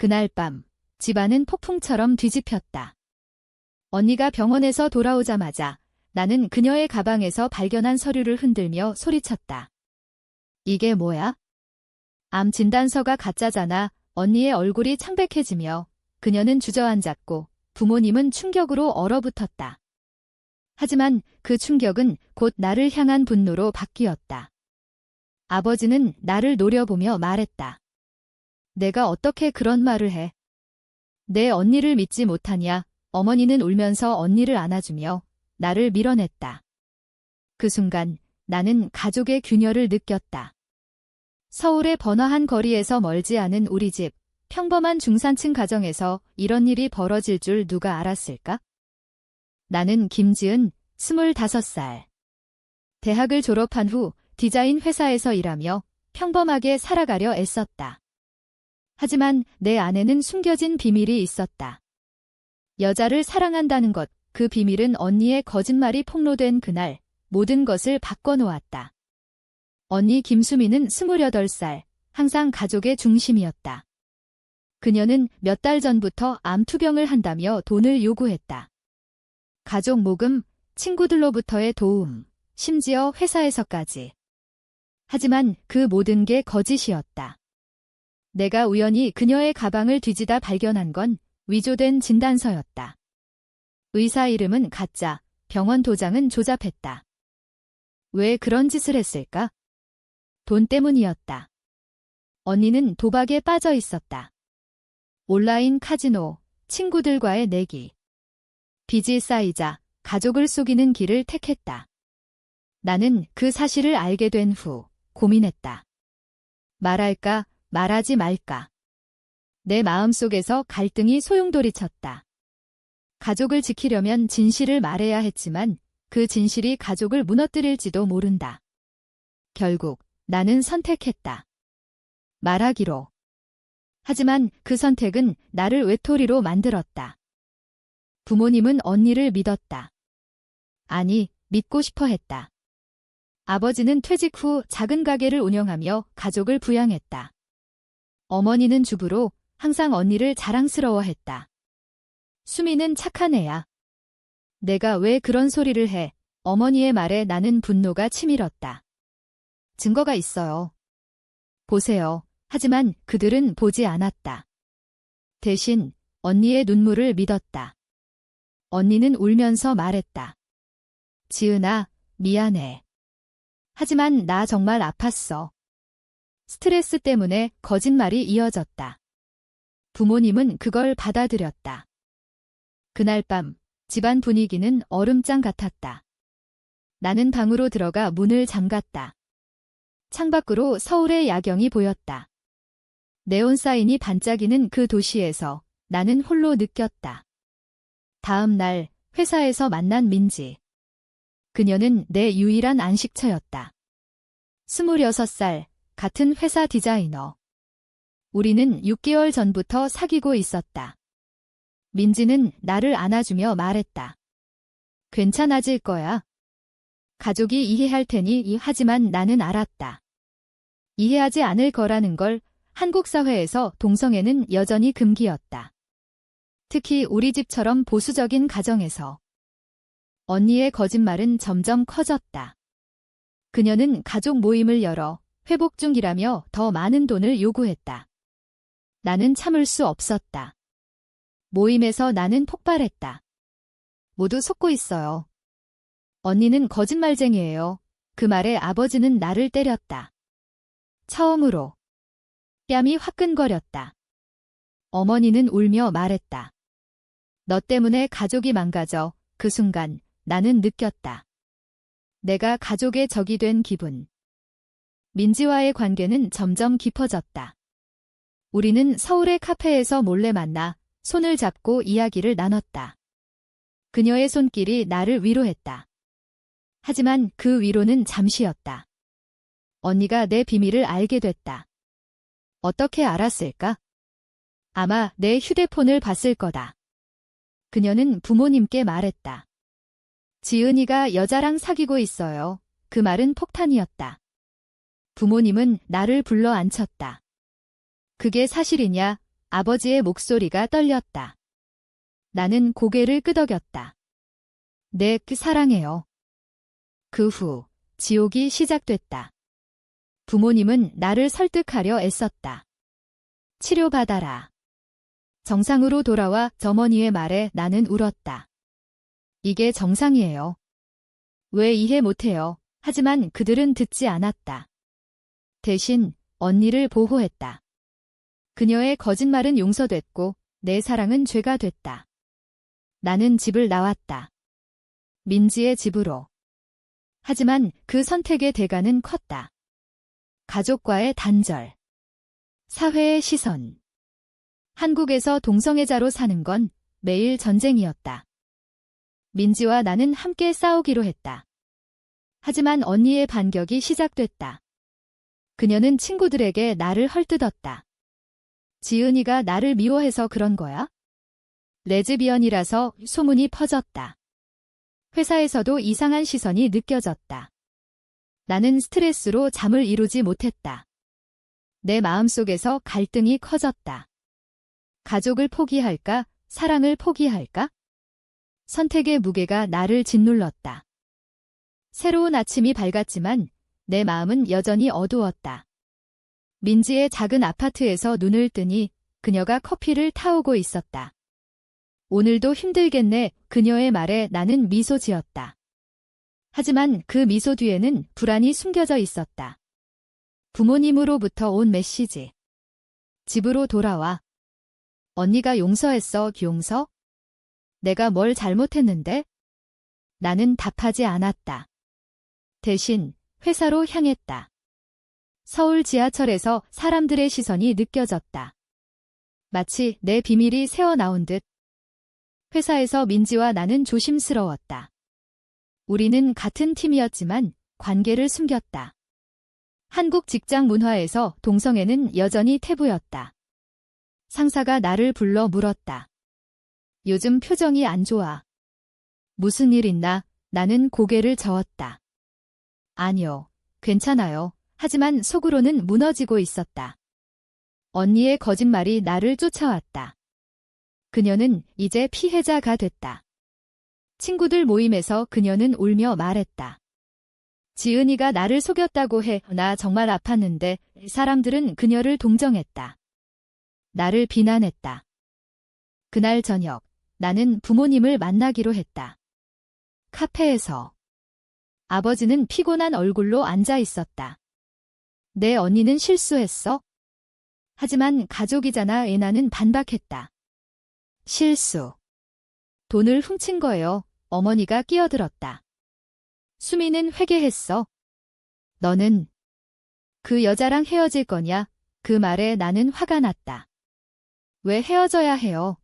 그날 밤, 집안은 폭풍처럼 뒤집혔다. 언니가 병원에서 돌아오자마자 나는 그녀의 가방에서 발견한 서류를 흔들며 소리쳤다. 이게 뭐야? 암 진단서가 가짜잖아. 언니의 얼굴이 창백해지며 그녀는 주저앉았고 부모님은 충격으로 얼어붙었다. 하지만 그 충격은 곧 나를 향한 분노로 바뀌었다. 아버지는 나를 노려보며 말했다. 내가 어떻게 그런 말을 해? 내 언니를 믿지 못하냐? 어머니는 울면서 언니를 안아주며 나를 밀어냈다. 그 순간 나는 가족의 균열을 느꼈다. 서울의 번화한 거리에서 멀지 않은 우리 집, 평범한 중산층 가정에서 이런 일이 벌어질 줄 누가 알았을까? 나는 김지은, 25살. 대학을 졸업한 후 디자인 회사에서 일하며 평범하게 살아가려 애썼다. 하지만 내 안에는 숨겨진 비밀이 있었다. 여자를 사랑한다는 것, 그 비밀은 언니의 거짓말이 폭로된 그날 모든 것을 바꿔놓았다. 언니 김수미는 28살, 항상 가족의 중심이었다. 그녀는 몇 달 전부터 암 투병을 한다며 돈을 요구했다. 가족 모금, 친구들로부터의 도움, 심지어 회사에서까지. 하지만 그 모든 게 거짓이었다. 내가 우연히 그녀의 가방을 뒤지다 발견한 건 위조된 진단서였다. 의사 이름은 가짜, 병원 도장은 조잡했다. 왜 그런 짓을 했을까? 돈 때문이었다. 언니는 도박에 빠져 있었다. 온라인 카지노, 친구들과의 내기. 빚이 쌓이자 가족을 속이는 길을 택했다. 나는 그 사실을 알게 된 후 고민했다. 말할까, 말하지 말까. 내 마음속에서 갈등이 소용돌이쳤다. 가족을 지키려면 진실을 말해야 했지만 그 진실이 가족을 무너뜨릴지도 모른다. 결국 나는 선택했다. 말하기로. 하지만 그 선택은 나를 외톨이로 만들었다. 부모님은 언니를 믿었다. 아니, 믿고 싶어 했다. 아버지는 퇴직 후 작은 가게를 운영하며 가족을 부양했다. 어머니는 주부로 항상 언니를 자랑스러워했다. 수미는 착한 애야. 내가 왜 그런 소리를 해? 어머니의 말에 나는 분노가 치밀었다. 증거가 있어요. 보세요. 하지만 그들은 보지 않았다. 대신 언니의 눈물을 믿었다. 언니는 울면서 말했다. 지은아, 미안해. 하지만 나 정말 아팠어. 스트레스 때문에 거짓말이 이어졌다. 부모님은 그걸 받아들였다. 그날 밤, 집안 분위기는 얼음장 같았다. 나는 방으로 들어가 문을 잠갔다. 창밖으로 서울의 야경이 보였다. 네온 사인이 반짝이는 그 도시에서 나는 홀로 느꼈다. 다음 날 회사에서 만난 민지. 그녀는 내 유일한 안식처였다. 26살, 같은 회사 디자이너. 우리는 6개월 전부터 사귀고 있었다. 민지는 나를 안아주며 말했다. 괜찮아질 거야. 가족이 이해할 테니 하지만 나는 알았다. 이해하지 않을 거라는 걸. 한국 사회에서 동성애는 여전히 금기였다. 특히 우리 집처럼 보수적인 가정에서. 언니의 거짓말은 점점 커졌다. 그녀는 가족 모임을 열어 회복 중이라며 더 많은 돈을 요구했다. 나는 참을 수 없었다. 모임에서 나는 폭발했다. 모두 속고 있어요. 언니는 거짓말쟁이에요. 그 말에 아버지는 나를 때렸다. 처음으로. 뺨이 화끈거렸다. 어머니는 울며 말했다. 너 때문에 가족이 망가져. 그 순간 나는 느꼈다. 내가 가족의 적이 된 기분. 민지와의 관계는 점점 깊어졌다. 우리는 서울의 카페에서 몰래 만나 손을 잡고 이야기를 나눴다. 그녀의 손길이 나를 위로했다. 하지만 그 위로는 잠시였다. 언니가 내 비밀을 알게 됐다. 어떻게 알았을까? 아마 내 휴대폰을 봤을 거다. 그녀는 부모님께 말했다. 지은이가 여자랑 사귀고 있어요. 그 말은 폭탄이었다. 부모님은 나를 불러 앉혔다. 그게 사실이냐? 아버지의 목소리가 떨렸다. 나는 고개를 끄덕였다. 네, 사랑해요. 그 후 지옥이 시작됐다. 부모님은 나를 설득하려 애썼다. 치료받아라. 정상으로 돌아와 어머니의 말에 나는 울었다. 이게 정상이에요. 왜 이해 못해요? 하지만 그들은 듣지 않았다. 대신 언니를 보호했다. 그녀의 거짓말은 용서됐고 내 사랑은 죄가 됐다. 나는 집을 나왔다. 민지의 집으로. 하지만 그 선택의 대가는 컸다. 가족과의 단절. 사회의 시선. 한국에서 동성애자로 사는 건 매일 전쟁이었다. 민지와 나는 함께 싸우기로 했다. 하지만 언니의 반격이 시작됐다. 그녀는 친구들에게 나를 헐뜯었다. 지은이가 나를 미워해서 그런 거야? 레즈비언이라서 소문이 퍼졌다. 회사에서도 이상한 시선이 느껴졌다. 나는 스트레스로 잠을 이루지 못했다. 내 마음속에서 갈등이 커졌다. 가족을 포기할까? 사랑을 포기할까? 선택의 무게가 나를 짓눌렀다. 새로운 아침이 밝았지만 내 마음은 여전히 어두웠다. 민지의 작은 아파트에서 눈을 뜨니 그녀가 커피를 타오고 있었다. 오늘도 힘들겠네. 그녀의 말에 나는 미소 지었다. 하지만 그 미소 뒤에는 불안이 숨겨져 있었다. 부모님으로부터 온 메시지. 집으로 돌아와. 언니가 용서했어, 용서? 내가 뭘 잘못했는데? 나는 답하지 않았다. 대신 회사로 향했다. 서울 지하철에서 사람들의 시선이 느껴졌다. 마치 내 비밀이 새어나온 듯. 회사에서 민지와 나는 조심스러웠다. 우리는 같은 팀이었지만 관계를 숨겼다. 한국 직장 문화에서 동성애는 여전히 태부였다. 상사가 나를 불러 물었다. 요즘 표정이 안 좋아. 무슨 일 있나? 나는 고개를 저었다. 아니요, 괜찮아요. 하지만 속으로는 무너지고 있었다. 언니의 거짓말이 나를 쫓아왔다. 그녀는 이제 피해자가 됐다. 친구들 모임에서 그녀는 울며 말했다. 지은이가 나를 속였다고 해. 나 정말 아팠는데 사람들은 그녀를 동정했다. 나를 비난했다. 그날 저녁 나는 부모님을 만나기로 했다. 카페에서 아버지는 피곤한 얼굴로 앉아 있었다. 내 언니는 실수했어? 하지만 가족이잖아. 나는 반박했다. 실수. 돈을 훔친 거예요. 어머니가 끼어들었다. 수미는 회개했어. 너는 그 여자랑 헤어질 거냐? 그 말에 나는 화가 났다. 왜 헤어져야 해요?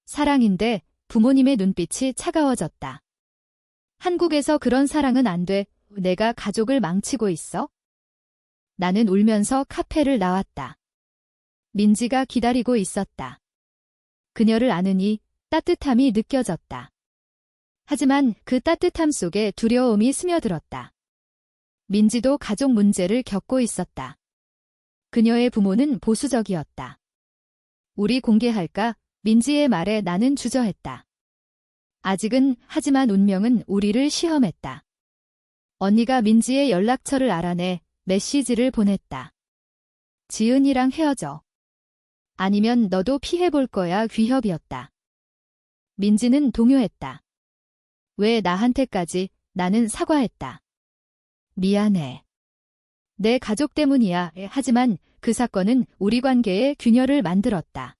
사랑인데 부모님의 눈빛이 차가워졌다. 한국에서 그런 사랑은 안 돼. 내가 가족을 망치고 있어? 나는 울면서 카페를 나왔다. 민지가 기다리고 있었다. 그녀를 아느니 따뜻함이 느껴졌다. 하지만 그 따뜻함 속에 두려움이 스며들었다. 민지도 가족 문제를 겪고 있었다. 그녀의 부모는 보수적이었다. 우리 공개할까? 민지의 말에 나는 주저했다. 아직은, 하지만 운명은 우리를 시험했다. 언니가 민지의 연락처를 알아내 메시지를 보냈다. 지은이랑 헤어져. 아니면 너도 피해볼 거야. 위협이었다. 민지는 동요했다. 왜 나한테까지? 나는 사과했다. 미안해. 내 가족 때문이야. 하지만 그 사건은 우리 관계에 균열을 만들었다.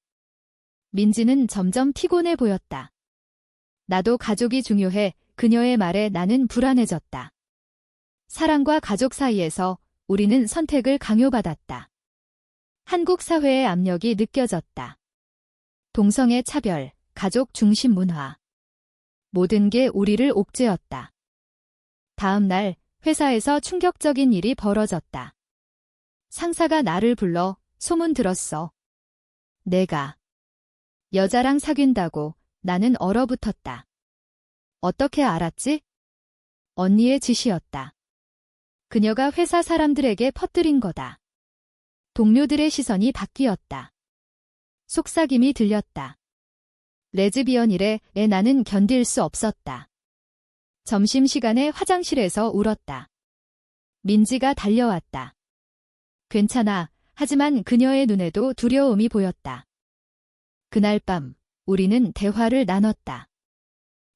민지는 점점 피곤해 보였다. 나도 가족이 중요해. 그녀의 말에 나는 불안해졌다. 사랑과 가족 사이에서 우리는 선택을 강요받았다. 한국 사회의 압력이 느껴졌다. 동성애 차별, 가족 중심 문화. 모든 게 우리를 옥죄었다. 다음 날 회사에서 충격적인 일이 벌어졌다. 상사가 나를 불러 소문 들었어. 내가 여자랑 사귄다고. 나는 얼어붙었다. 어떻게 알았지? 언니의 지시였다. 그녀가 회사 사람들에게 퍼뜨린 거다. 동료들의 시선이 바뀌었다. 속삭임이 들렸다. 레즈비언이래. 나는 견딜 수 없었다. 점심시간에 화장실에서 울었다. 민지가 달려왔다. 괜찮아. 하지만 그녀의 눈에도 두려움이 보였다. 그날 밤 우리는 대화를 나눴다.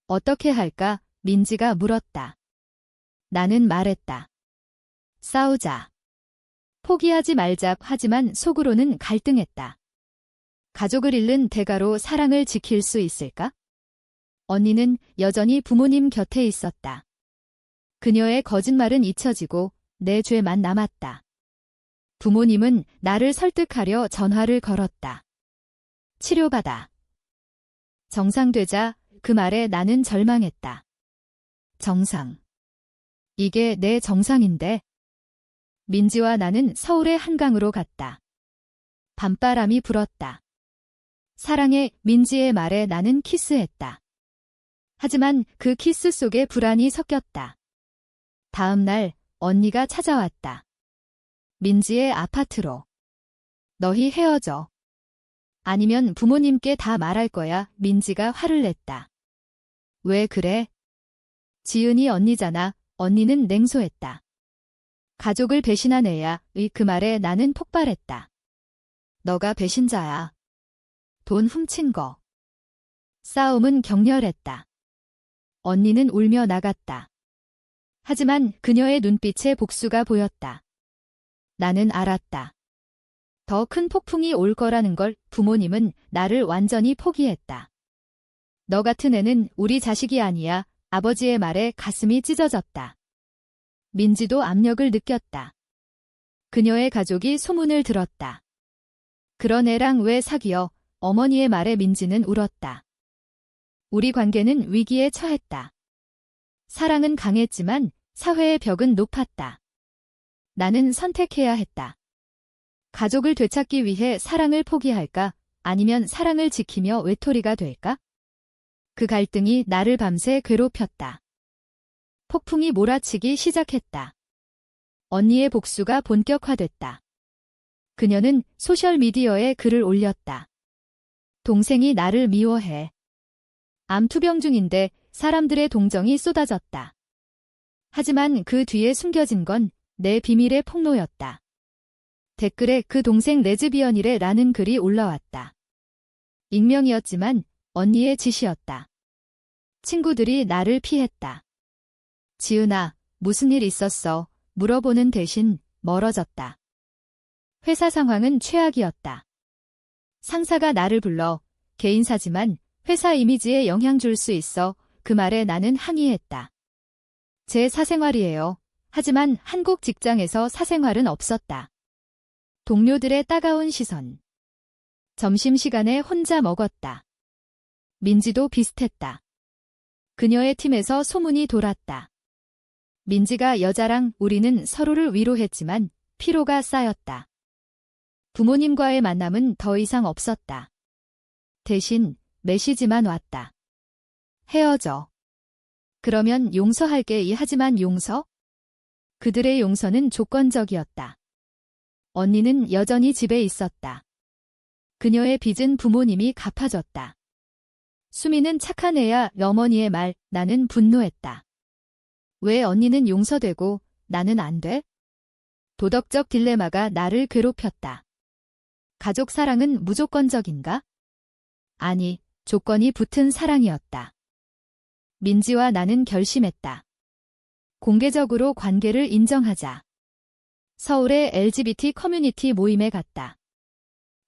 어떻게 할까? 민지가 물었다. 나는 말했다. 싸우자. 포기하지 말자. 하지만 속으로는 갈등했다. 가족을 잃는 대가로 사랑을 지킬 수 있을까? 언니는 여전히 부모님 곁에 있었다. 그녀의 거짓말은 잊혀지고 내 죄만 남았다. 부모님은 나를 설득하려 전화를 걸었다. 치료받아. 정상되자. 그 말에 나는 절망했다. 정상. 이게 내 정상인데. 민지와 나는 서울의 한강으로 갔다. 밤바람이 불었다. 사랑해. 민지의 말에 나는 키스했다. 하지만 그 키스 속에 불안이 섞였다. 다음 날 언니가 찾아왔다. 민지의 아파트로. 너희 헤어져. 아니면 부모님께 다 말할 거야. 민지가 화를 냈다. 왜 그래? 지은이 언니잖아. 언니는 냉소했다. 가족을 배신한 애야의 그 말에 나는 폭발했다. 너가 배신자야. 돈 훔친 거. 싸움은 격렬했다. 언니는 울며 나갔다. 하지만 그녀의 눈빛에 복수가 보였다. 나는 알았다. 더 큰 폭풍이 올 거라는 걸. 부모님은 나를 완전히 포기했다. 너 같은 애는 우리 자식이 아니야. 아버지의 말에 가슴이 찢어졌다. 민지도 압력을 느꼈다. 그녀의 가족이 소문을 들었다. 그런 애랑 왜 사귀어? 어머니의 말에 민지는 울었다. 우리 관계는 위기에 처했다. 사랑은 강했지만 사회의 벽은 높았다. 나는 선택해야 했다. 가족을 되찾기 위해 사랑을 포기할까? 아니면 사랑을 지키며 외톨이가 될까? 그 갈등이 나를 밤새 괴롭혔다. 폭풍이 몰아치기 시작했다. 언니의 복수가 본격화됐다. 그녀는 소셜미디어에 글을 올렸다. 동생이 나를 미워해. 암투병 중인데 사람들의 동정이 쏟아졌다. 하지만 그 뒤에 숨겨진 건 내 비밀의 폭로였다. 댓글에 그 동생 레즈비언이래 라는 글이 올라왔다. 익명이었지만 언니의 짓이었다. 친구들이 나를 피했다. 지은아, 무슨 일 있었어? 물어보는 대신 멀어졌다. 회사 상황은 최악이었다. 상사가 나를 불러 개인사지만 회사 이미지에 영향 줄 수 있어. 그 말에 나는 항의했다. 제 사생활이에요. 하지만 한국 직장에서 사생활은 없었다. 동료들의 따가운 시선. 점심시간에 혼자 먹었다. 민지도 비슷했다. 그녀의 팀에서 소문이 돌았다. 민지가 여자랑 우리는 서로를 위로했지만 피로가 쌓였다. 부모님과의 만남은 더 이상 없었다. 대신 메시지만 왔다. 헤어져. 그러면 용서할게. 하지만 용서? 그들의 용서는 조건적이었다. 언니는 여전히 집에 있었다. 그녀의 빚은 부모님이 갚아줬다. 수미는 착한 애야. 어머니의 말. 나는 분노했다. 왜 언니는 용서되고 나는 안 돼? 도덕적 딜레마가 나를 괴롭혔다. 가족 사랑은 무조건적인가? 아니, 조건이 붙은 사랑이었다. 민지와 나는 결심했다. 공개적으로 관계를 인정하자. 서울의 LGBT 커뮤니티 모임에 갔다.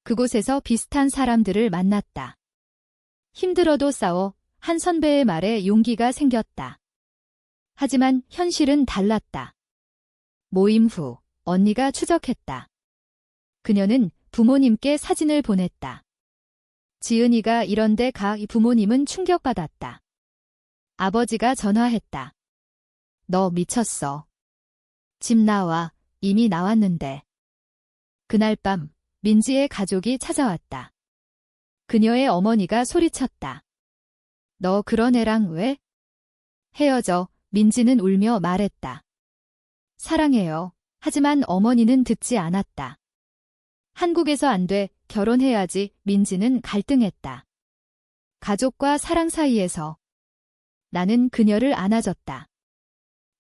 그곳에서 비슷한 사람들을 만났다. 힘들어도 싸워. 한 선배의 말에 용기가 생겼다. 하지만 현실은 달랐다. 모임 후 언니가 추적했다. 그녀는 부모님께 사진을 보냈다. 지은이가 이런데 가. 부모님은 충격받았다. 아버지가 전화했다. 너 미쳤어. 집 나와. 이미 나왔는데. 그날 밤 민지의 가족이 찾아왔다. 그녀의 어머니가 소리쳤다. 너 그런 애랑 왜? 헤어져. 민지는 울며 말했다. 사랑해요. 하지만 어머니는 듣지 않았다. 한국에서 안 돼, 결혼해야지. 민지는 갈등했다. 가족과 사랑 사이에서 나는 그녀를 안아줬다.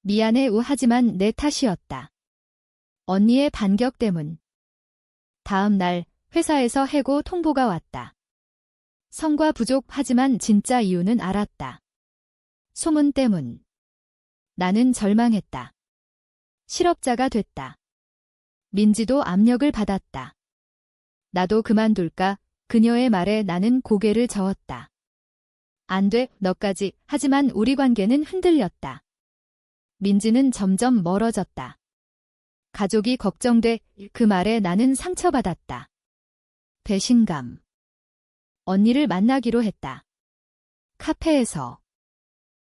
미안해 하지만 내 탓이었다. 언니의 반격 때문. 다음 날 회사에서 해고 통보가 왔다. 성과 부족 하지만 진짜 이유는 알았다. 소문 때문. 나는 절망했다. 실업자가 됐다. 민지도 압력을 받았다. 나도 그만둘까? 그녀의 말에 나는 고개를 저었다. 안 돼, 너까지. 하지만 우리 관계는 흔들렸다. 민지는 점점 멀어졌다. 가족이 걱정돼. 그 말에 나는 상처받았다. 배신감. 언니를 만나기로 했다. 카페에서.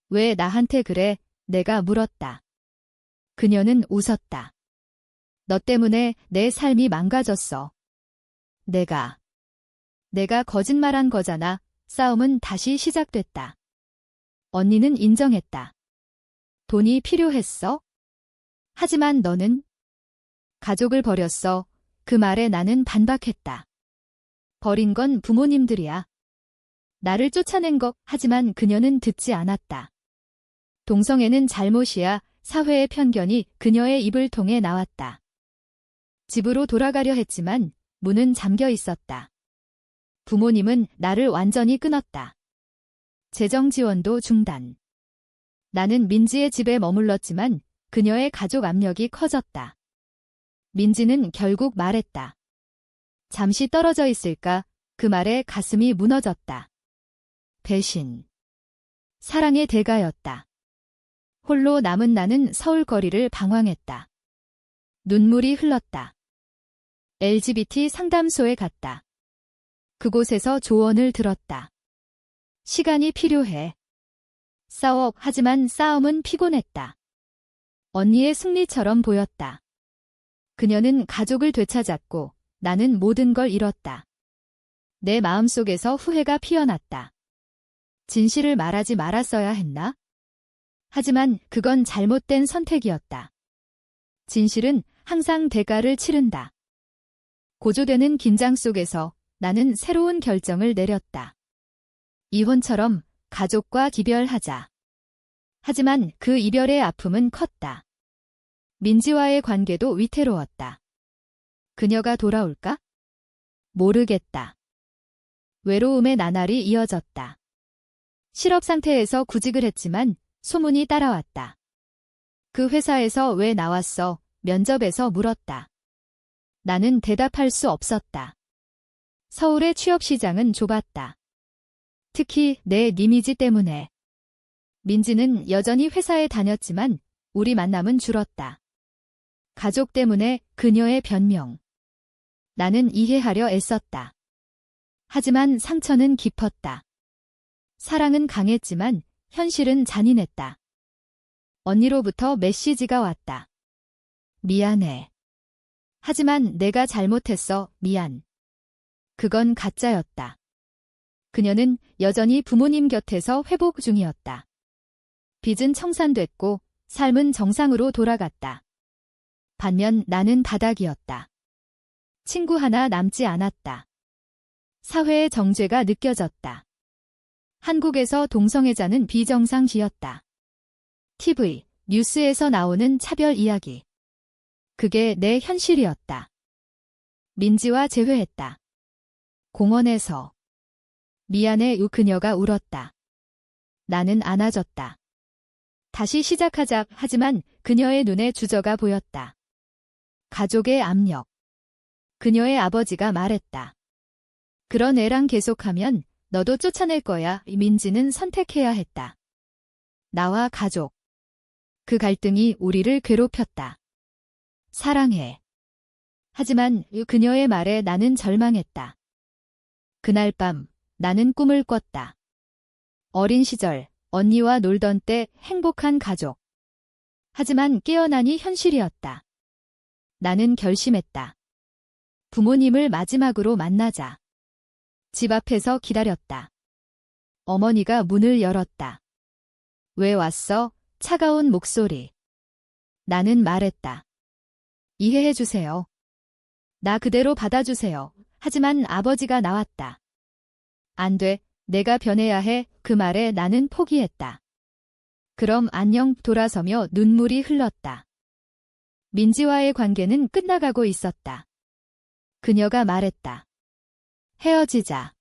왜 나한테 그래? 내가 물었다. 그녀는 웃었다. 너 때문에 내 삶이 망가졌어. 내가 거짓말한 거잖아. 싸움은 다시 시작됐다. 언니는 인정했다. 돈이 필요했어? 하지만 너는 가족을 버렸어. 그 말에 나는 반박했다. 버린 건 부모님들이야. 나를 쫓아낸 것. 하지만 그녀는 듣지 않았다. 동성애는 잘못이야. 사회의 편견이 그녀의 입을 통해 나왔다. 집으로 돌아가려 했지만 문은 잠겨 있었다. 부모님은 나를 완전히 끊었다. 재정 지원도 중단. 나는 민지의 집에 머물렀지만 그녀의 가족 압력이 커졌다. 민지는 결국 말했다. 잠시 떨어져 있을까? 그 말에 가슴이 무너졌다. 배신. 사랑의 대가였다. 홀로 남은 나는 서울 거리를 방황했다. 눈물이 흘렀다. LGBT 상담소에 갔다. 그곳에서 조언을 들었다. 시간이 필요해. 싸워. 하지만 싸움은 피곤했다. 언니의 승리처럼 보였다. 그녀는 가족을 되찾았고 나는 모든 걸 잃었다. 내 마음속에서 후회가 피어났다. 진실을 말하지 말았어야 했나? 하지만 그건 잘못된 선택이었다. 진실은 항상 대가를 치른다. 고조되는 긴장 속에서 나는 새로운 결정을 내렸다. 이혼처럼 가족과 기별하자. 하지만 그 이별의 아픔은 컸다. 민지와의 관계도 위태로웠다. 그녀가 돌아올까? 모르겠다. 외로움의 나날이 이어졌다. 실업 상태에서 구직을 했지만 소문이 따라왔다. 그 회사에서 왜 나왔어? 면접에서 물었다. 나는 대답할 수 없었다. 서울의 취업 시장은 좁았다. 특히 내 이미지 때문에. 민지는 여전히 회사에 다녔지만 우리 만남은 줄었다. 가족 때문에 그녀의 변명. 나는 이해하려 애썼다. 하지만 상처는 깊었다. 사랑은 강했지만 현실은 잔인했다. 언니로부터 메시지가 왔다. 미안해. 하지만 내가 잘못했어. 미안. 그건 가짜였다. 그녀는 여전히 부모님 곁에서 회복 중이었다. 빚은 청산됐고 삶은 정상으로 돌아갔다. 반면 나는 바닥이었다. 친구 하나 남지 않았다. 사회의 정죄가 느껴졌다. 한국에서 동성애자는 비정상시였다. TV, 뉴스에서 나오는 차별 이야기. 그게 내 현실이었다. 민지와 재회했다. 공원에서. 미안해. 그녀가 울었다. 나는 안아줬다. 다시 시작하자. 하지만 그녀의 눈에 주저가 보였다. 가족의 압력. 그녀의 아버지가 말했다. 그런 애랑 계속하면 너도 쫓아낼 거야. 민지는 선택해야 했다. 나와 가족. 그 갈등이 우리를 괴롭혔다. 사랑해. 하지만 그녀의 말에 나는 절망했다. 그날 밤 나는 꿈을 꿨다. 어린 시절 언니와 놀던 때 행복한 가족. 하지만 깨어나니 현실이었다. 나는 결심했다. 부모님을 마지막으로 만나자. 집 앞에서 기다렸다. 어머니가 문을 열었다. 왜 왔어? 차가운 목소리. 나는 말했다. 이해해 주세요. 나 그대로 받아주세요. 하지만 아버지가 나왔다. 안 돼. 내가 변해야 해. 그 말에 나는 포기했다. 그럼 안녕 돌아서며 눈물이 흘렀다. 민지와의 관계는 끝나가고 있었다. 그녀가 말했다. 헤어지자.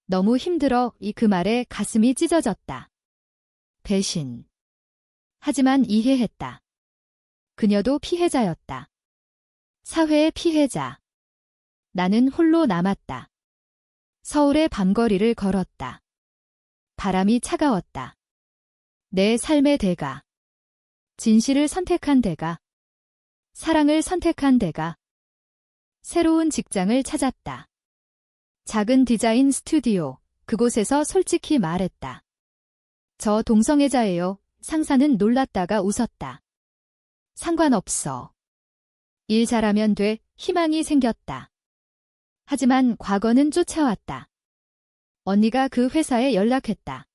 너무 힘들어. 그 말에 가슴이 찢어졌다. 배신. 하지만 이해했다. 그녀도 피해자였다. 사회의 피해자. 나는 홀로 남았다. 서울의 밤거리를 걸었다. 바람이 차가웠다. 내 삶의 대가. 진실을 선택한 대가. 사랑을 선택한 대가. 새로운 직장을 찾았다. 작은 디자인 스튜디오. 그곳에서 솔직히 말했다. 저 동성애자예요. 상사는 놀랐다가 웃었다. 상관없어. 일 잘하면 돼. 희망이 생겼다. 하지만 과거는 쫓아왔다. 언니가 그 회사에 연락했다.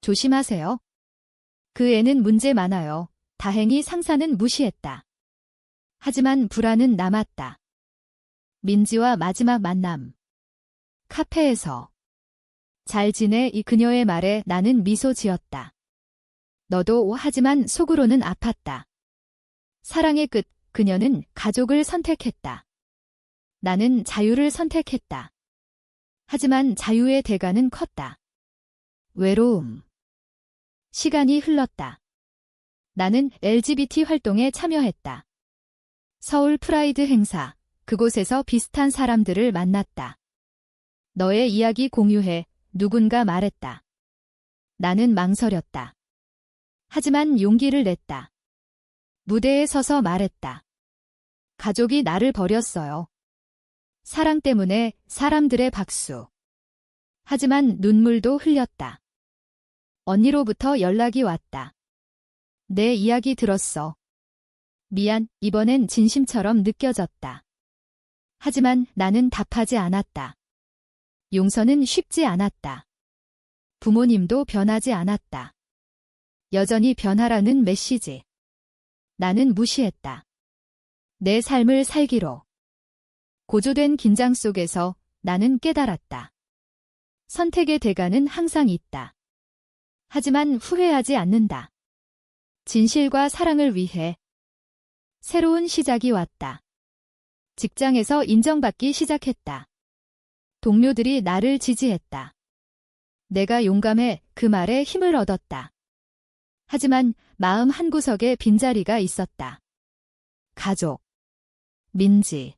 조심하세요. 그 애는 문제 많아요. 다행히 상사는 무시했다. 하지만 불안은 남았다. 민지와 마지막 만남. 카페에서. 잘 지내? 이 그녀의 말에 나는 미소 지었다. 너도 하지만 속으로는 아팠다. 사랑의 끝. 그녀는 가족을 선택했다. 나는 자유를 선택했다. 하지만 자유의 대가는 컸다. 외로움. 시간이 흘렀다. 나는 LGBT 활동에 참여했다. 서울 프라이드 행사. 그곳에서 비슷한 사람들을 만났다. 너의 이야기 공유해. 누군가 말했다. 나는 망설였다. 하지만 용기를 냈다. 무대에 서서 말했다. 가족이 나를 버렸어요. 사랑 때문에 사람들의 박수. 하지만 눈물도 흘렸다. 언니로부터 연락이 왔다. 내 이야기 들었어. 미안, 이번엔 진심처럼 느껴졌다. 하지만 나는 답하지 않았다. 용서는 쉽지 않았다. 부모님도 변하지 않았다. 여전히 변하라는 메시지. 나는 무시했다. 내 삶을 살기로. 고조된 긴장 속에서 나는 깨달았다. 선택의 대가는 항상 있다. 하지만 후회하지 않는다. 진실과 사랑을 위해. 새로운 시작이 왔다. 직장에서 인정받기 시작했다. 동료들이 나를 지지했다. 내가 용감해. 그 말에 힘을 얻었다. 하지만 마음 한구석에 빈자리가 있었다. 가족. 민지.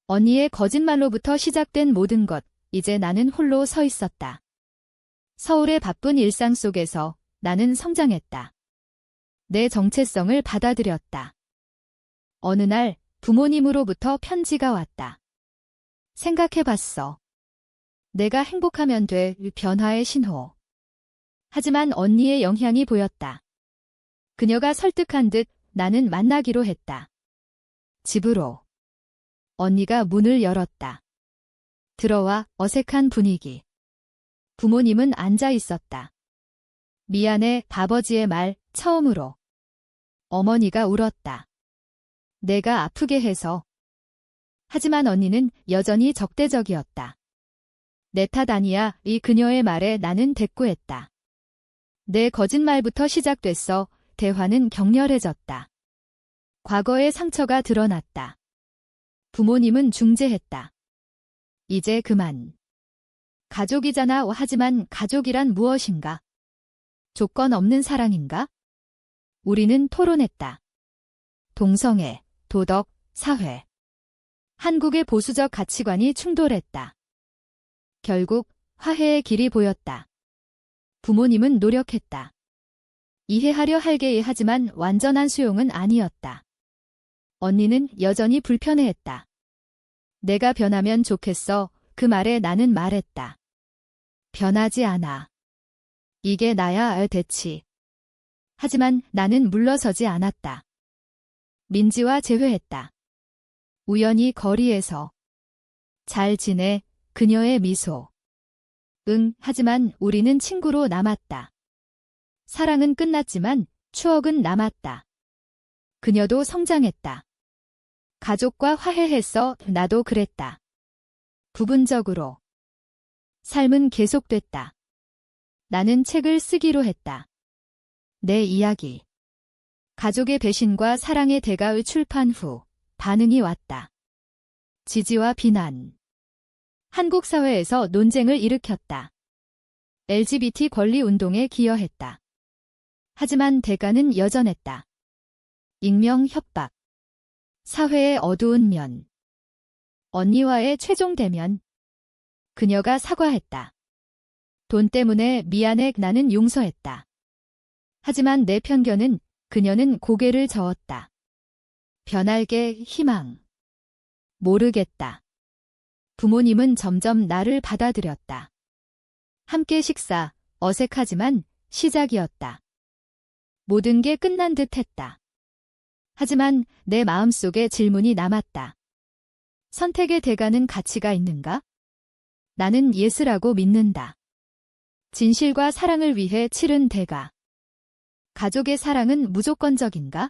언니의 거짓말로부터 시작된 모든 것. 이제 나는 홀로 서 있었다. 서울의 바쁜 일상 속에서 나는 성장했다. 내 정체성을 받아들였다. 어느 날 부모님으로부터 편지가 왔다. 생각해봤어. 내가 행복하면 돼. 변화의 신호. 하지만 언니의 영향이 보였다. 그녀가 설득한 듯 나는 만나기로 했다. 집으로. 언니가 문을 열었다. 들어와. 어색한 분위기. 부모님은 앉아 있었다. 미안해. 아버지의 말 처음으로. 어머니가 울었다. 내가 아프게 해서. 하지만 언니는 여전히 적대적이었다. 내 탓 아니야. 이 그녀의 말에 나는 대꾸했다. 내 거짓말부터 시작됐어. 대화는 격렬해졌다. 과거의 상처가 드러났다. 부모님은 중재했다. 이제 그만. 가족이잖아. 하지만 가족이란 무엇인가? 조건 없는 사랑인가? 우리는 토론했다. 동성애, 도덕, 사회. 한국의 보수적 가치관이 충돌했다. 결국 화해의 길이 보였다. 부모님은 노력했다. 이해하려 할게 하지만 완전한 수용은 아니었다. 언니는 여전히 불편해했다. 내가 변하면 좋겠어. 그 말에 나는 말했다. 변하지 않아. 이게 나야. 대치. 하지만 나는 물러서지 않았다. 민지와 재회했다. 우연히 거리에서. 잘 지내. 그녀의 미소. 응, 하지만 우리는 친구로 남았다. 사랑은 끝났지만 추억은 남았다. 그녀도 성장했다. 가족과 화해했어. 나도 그랬다. 부분적으로. 삶은 계속됐다. 나는 책을 쓰기로 했다. 내 이야기. 가족의 배신과 사랑의 대가의 출판 후 반응이 왔다. 지지와 비난. 한국 사회에서 논쟁을 일으켰다. LGBT 권리 운동에 기여했다. 하지만 대가는 여전했다. 익명 협박. 사회의 어두운 면. 언니와의 최종 대면. 그녀가 사과했다. 돈 때문에 미안해. 나는 용서했다. 하지만 내 편견은 그녀는 고개를 저었다. 변할게 희망. 모르겠다. 부모님은 점점 나를 받아들였다. 함께 식사, 어색하지만 시작이었다. 모든 게 끝난 듯 했다. 하지만 내 마음속에 질문이 남았다. 선택의 대가는 가치가 있는가? 나는 예스라고 믿는다. 진실과 사랑을 위해 치른 대가. 가족의 사랑은 무조건적인가?